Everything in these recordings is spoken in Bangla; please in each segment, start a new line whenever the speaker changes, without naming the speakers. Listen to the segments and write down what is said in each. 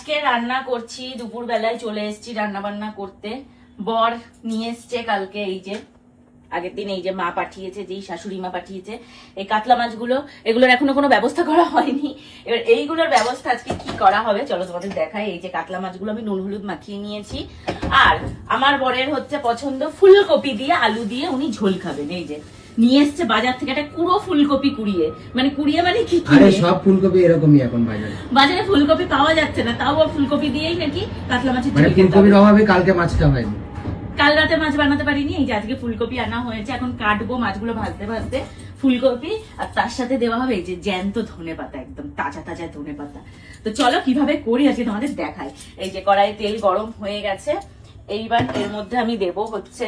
আজকে রান্না করছি, দুপুর বেলায় চলে এসেছি রান্না বান্না করতে। বর নিয়ে এসছে কালকে, এই যে আগের দিন এই যে মা পাঠিয়েছে, যেই শাশুড়ি মা পাঠিয়েছে এই কাতলা মাছগুলো। এগুলোর এখনো কোনো ব্যবস্থা করা হয়নি। এবার এইগুলোর ব্যবস্থা আজকে কি করা হবে চলো তোমাদের দেখাই। এই যে কাতলা মাছগুলো আমি নুন হলুদ মাখিয়ে নিয়েছি। আর আমার বরের হচ্ছে পছন্দ ফুলকপি দিয়ে আলু দিয়ে উনি ঝোল খাবেন। এই যে নিয়ে এসছে বাজার থেকে একটা পুরো ফুলকপি কুড়িয়ে, মানে কি
আরে সব ফুলকপি এরকমই এখন
বাজারে ফুলকপি পাওয়া যাচ্ছে না, তাও ফুলকপি দিয়েই নাকি কাতলা মাছের
মানে ফুলকপির অভাবে কালকে মাছটা হয়নি,
কাল রাতে মাছ বানাতে পারিনি। এই যে আজকে ফুলকপি আনা হয়েছে, এখন কাটবো মাছগুলো ভাজতে ভাজতে ফুলকপি, আর তার সাথে দেওয়া হবে এই যে জ্যান্ত ধনেপাতা, একদম তাজা তাজা ধনেপাতা। তো চলো কিভাবে করি আজকে তোমাদের দেখাই। এই যে কড়াই তেল গরম হয়ে গেছে, এইবার এর মধ্যে আমি দেব হচ্ছে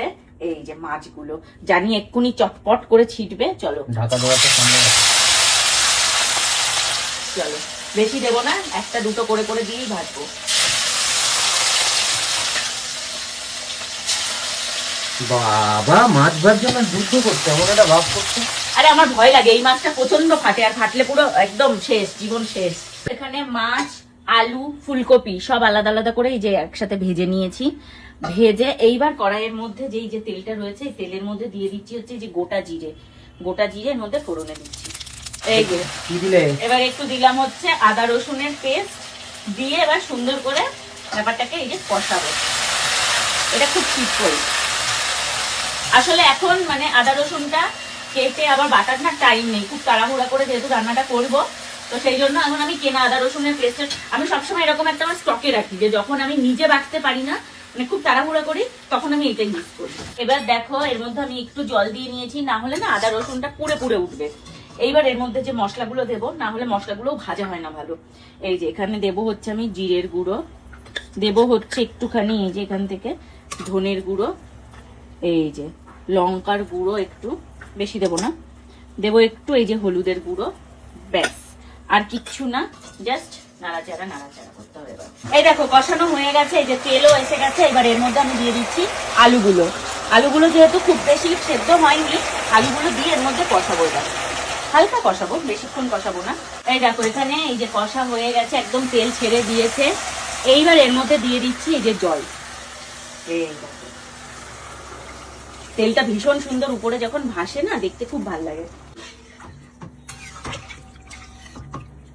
এই যে মাছগুলো, জানি এক্ষুনি চটপট করে ছিটবে। চলো
ঢাকা দেওয়াটা সম্ভব আছে।
চলো বেশি দেবো না, একটা দুটো করে করে দিয়েই ভাজবো।
বাবা মাছ ভাজার জন্য যুদ্ধ করতে এমন একটা ভাব করছে।
আরে আমার ভয় লাগে, এই মাছটা প্রচন্ড ফাটে, আর ফাটলে পুরো একদম শেষ, জীবন শেষ। এখানে মাছ, আলু, ফুলকপি সব আলাদা আলাদা করে এই যে একসাথে ভেজে নিয়েছি। ভেজে এইবার কড়াইয়ের মধ্যে যেই যে তেলটা রয়েছে, এই তেলের মধ্যে দিয়ে দিচ্ছি হচ্ছে যে গোটা জিরে। গোটা জিরের মধ্যে ফোড়নে দিচ্ছি। এই যে
কি দিলে?
এবার একটু দিলাম হচ্ছে আদা রসুনের পেস্ট দিয়ে এবার সুন্দর করে ব্যাপারটাকে এই যে কষাবো। এটা খুব সিম্পল আসলে। এখন মানে আদা রসুনটা কেটে আবার বাটার না টাইম নেই, খুব তাড়াহুড়া করে যেহেতু রান্নাটা করব, তো সেই জন্য এখন আমি কেনা আদা রসুনের পেস্ট আমি সবসময় এরকম একটা আমার স্টকে রাখি, যে যখন আমি নিজে বাটতে পারি না, মানে খুব তাড়াহুড়া করি, তখন আমি এটাই ইউজ করি। এবার দেখো এর মধ্যে আমি একটু জল দিয়ে নিয়েছি, না হলে না আদা রসুনটা পুড়ে পুড়ে উঠবে। এইবার এর মধ্যে যে মশলাগুলো দেবো, না হলে মশলাগুলো ভাজা হয় না ভালো। এই যে এখানে দেবো হচ্ছে আমি জিরের গুঁড়ো, দেবো হচ্ছে একটুখানি এই যে এখান থেকে ধনের গুঁড়ো, এই যে লঙ্কার গুঁড়ো একটু, বেশি দেবো না, দেবো একটু এই যে হলুদের গুঁড়ো, ব্যাস আর কিচ্ছু না, জাস্ট নাড়াচাড়া নাড়াচাড়া করতে হবে। এবার এই দেখো কষানো হয়ে গেছে, এই যে তেলও এসে গেছে। এবার এর মধ্যে আমি দিয়ে দিচ্ছি আলুগুলো। আলুগুলো যেহেতু খুব বেশি সেদ্ধ হয়নি, আলুগুলো দিয়ে এর মধ্যে কষাবো। এবার হালকা কষাবো, বেশিক্ষণ কষাবো না। এই দেখো এখানে এই যে কষা হয়ে গেছে, একদম তেল ছেড়ে দিয়েছে। এইবার এর মধ্যে দিয়ে দিচ্ছি এই যে জল। এই দেখো তেলটা ভীষণ সুন্দর উপরে যখন ভাসে না, দেখতে খুব ভালো লাগে।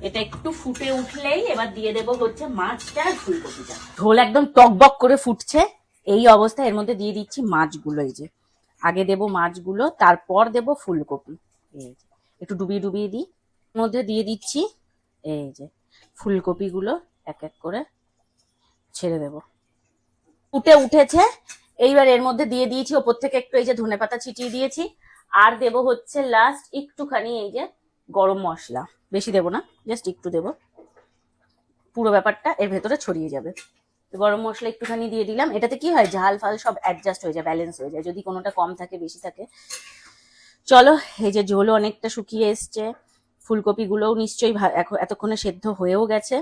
এটা একটু ফুটে উঠলেই এবার দিয়ে দেবো হচ্ছে মাছটা আর ফুলকপিটা। ঝোল একদম টকবক করে ফুটছে, এই অবস্থায় এর মধ্যে দিয়ে দিচ্ছি মাছগুলো। এই যে আগে দেবো মাছগুলো, তারপর দেবো ফুলকপি। এই যে একটু ডুবিয়ে ডুবিয়ে দিই, মধ্যে দিয়ে দিচ্ছি এই যে ফুলকপিগুলো, এক এক করে ছেড়ে দেবো। ফুটে উঠেছে, এইবার এর মধ্যে দিয়ে দিয়েছি ওপর থেকে একটু এই যে ধনেপাতা ছিটিয়ে দিয়েছি, আর দেব হচ্ছে লাস্ট একটুখানি এই যে গরম মশলা, বেশি দেব না, জাস্ট একটু দেব, পুরো ব্যাপারটা এর ভেতরে ছড়িয়ে যাবে। গরম মশলা একটুখানি দিয়ে দিলাম, এটাতে কি হয় ঝাল ফাল সব অ্যাডজাস্ট হয়ে যায়, ব্যালেন্স হয়ে যায়, যদি কোনোটা কম থাকে বেশি থাকে। চলো এই যে ঝোলও অনেকটা শুকিয়ে এসছে, ফুলকপিগুলোও নিশ্চয়ই এতক্ষণে সেদ্ধ হয়েও গেছে।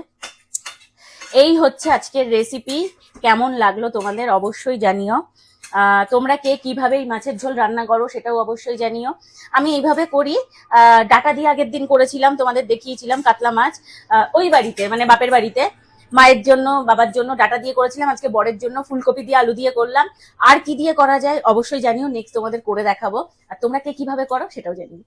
এই হচ্ছে আজকের রেসিপি। কেমন লাগলো তোমাদের অবশ্যই জানিও। তোমরা কে কিভাবে এই মাছের ঝোল রান্না করো সেটাও অবশ্যই জানিও। আমি এইভাবে করি, ডাটা দিয়ে আগের দিন করেছিলাম, তোমাদের দেখিয়েছিলাম কাতলা মাছ, ওই বাড়িতে মানে বাপের বাড়িতে মায়ের জন্য বাবার জন্য ডাটা দিয়ে করেছিলাম, আজকে বরের জন্য ফুলকপি দিয়ে আলু দিয়ে করলাম। আর কি দিয়ে করা যায় অবশ্যই জানিও, নেক্সট তোমাদের করে দেখাবো। আর তোমরা কে কিভাবে করো সেটাও জানিও।